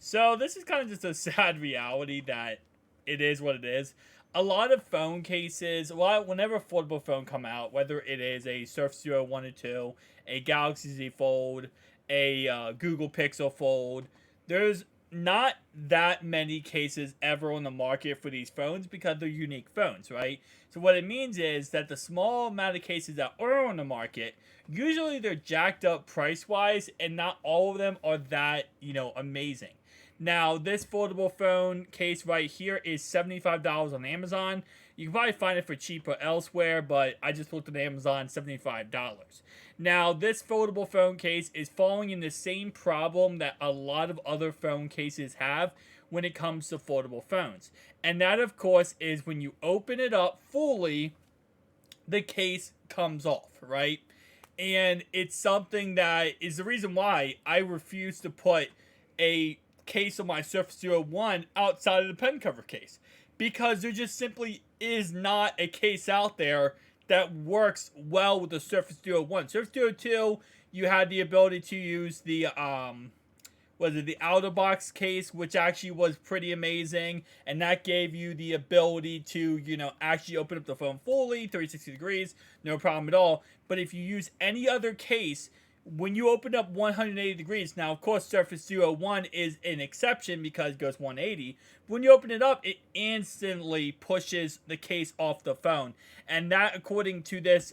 So this is kind of just a sad reality that it is what it is. A lot of phone cases, whenever a foldable phone come out, whether it is a Surface Duo 1 or 2, a Galaxy Z Fold, a Google Pixel Fold, there's not that many cases ever on the market for these phones because they're unique phones, right? So what it means is that the small amount of cases that are on the market, usually they're jacked up price wise, and not all of them are that, amazing. Now, this foldable phone case right here is $75 on Amazon. You can probably find it for cheaper elsewhere, but I just looked at Amazon, $75. Now, this foldable phone case is falling in the same problem that a lot of other phone cases have when it comes to foldable phones. And that, of course, is when you open it up fully, the case comes off, right? And it's something that is the reason why I refuse to put a case of my Surface Duo 1 outside of the pen cover case, because there just simply is not a case out there that works well with the Surface Duo 1. Surface Duo 2, you had the ability to use the was it the outer box case, which actually was pretty amazing, and that gave you the ability to, actually open up the phone fully, 360 degrees, no problem at all. But if you use any other case, when you open up 180 degrees, now of course Surface Duo 1 is an exception because it goes 180. When you open it up, it instantly pushes the case off the phone. And that, according to this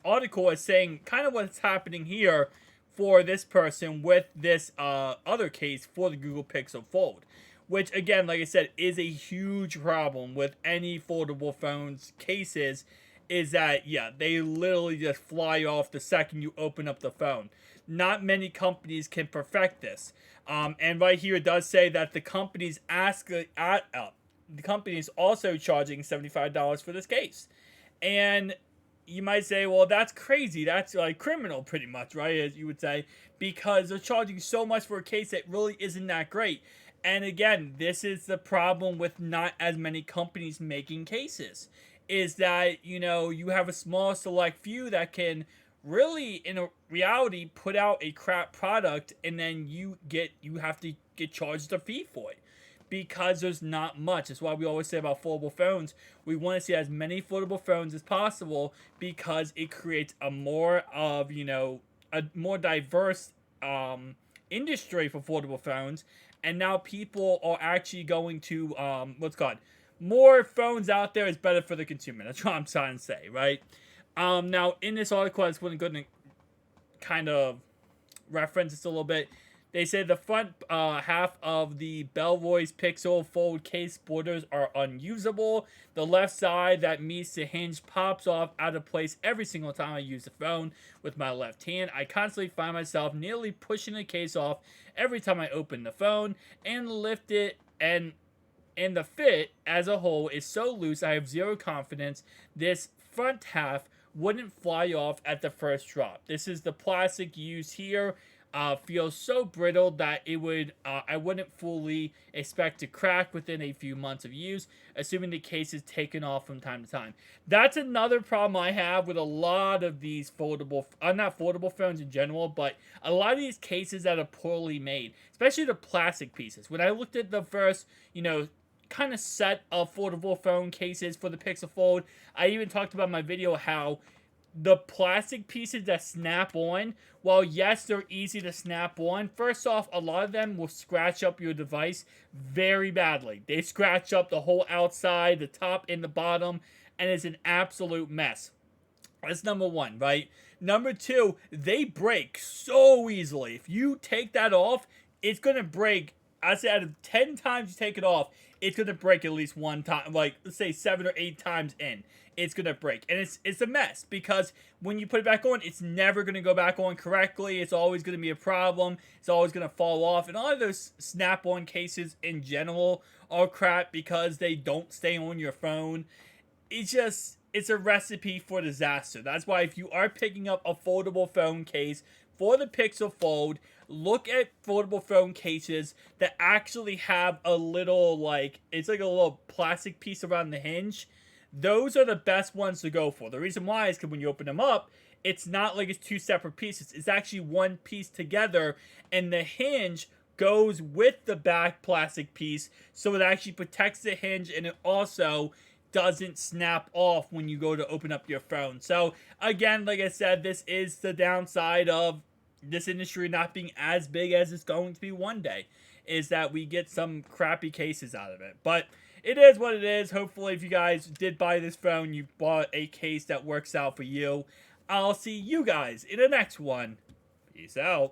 article, is saying kind of what's happening here for this person with this other case for the Google Pixel Fold. Which, again, like I said, is a huge problem with any foldable phones cases, is that, yeah, they literally just fly off the second you open up the phone. Not many companies can perfect this. And right here it does say that the company's the company is also charging $75 for this case. And you might say, well, that's crazy. That's like criminal, pretty much, right? As you would say, because they're charging so much for a case that really isn't that great. And again, this is the problem with not as many companies making cases, is that, you have a small select few that can really, in a reality, put out a crap product, and then you have to get charged a fee for it, because there's not much. That's why we always say about foldable phones, we want to see as many foldable phones as possible, because it creates a more diverse industry for foldable phones. And now people are actually going to what's called more phones out there is better for the consumer. That's what I'm trying to say, right? Now in this article, I just want to go and kind of reference this a little bit. They say the front half of the Bellroy's Pixel Fold case borders are unusable. The left side that meets the hinge pops off out of place every single time I use the phone with my left hand. I constantly find myself nearly pushing the case off every time I open the phone and lift it, and the fit as a whole is so loose I have zero confidence this front half wouldn't fly off at the first drop. This is the plastic used here. Feels so brittle that I wouldn't fully expect to crack within a few months of use, assuming the case is taken off from time to time. That's another problem I have with a lot of these not foldable phones in general, but a lot of these cases that are poorly made, especially the plastic pieces. When I looked at the first, kind of set of foldable phone cases for the Pixel Fold, I even talked about in my video how the plastic pieces that snap on, while yes, they're easy to snap on, first off, a lot of them will scratch up your device very badly. They scratch up the whole outside, the top, and the bottom, and it's an absolute mess. That's number one, right? Number two, they break so easily. If you take that off, it's going to break. I say out of 10 times you take it off, it's going to break at least one time. Like, let's say 7 or 8 times in, it's going to break. And it's a mess, because when you put it back on, it's never going to go back on correctly. It's always going to be a problem. It's always going to fall off. And all of those snap-on cases in general are crap because they don't stay on your phone. It's a recipe for disaster. That's why if you are picking up a foldable phone case for the Pixel Fold, look at foldable phone cases that actually have a little, it's like a little plastic piece around the hinge. Those are the best ones to go for. The reason why is because when you open them up, it's not like it's two separate pieces. It's actually one piece together, and the hinge goes with the back plastic piece, so it actually protects the hinge, and it also doesn't snap off when you go to open up your phone. So again, like I said, this is the downside of this industry not being as big as it's going to be one day, is that we get some crappy cases out of it. But it is what it is. Hopefully, if you guys did buy this phone, you bought a case that works out for you. I'll see you guys in the next one. Peace out.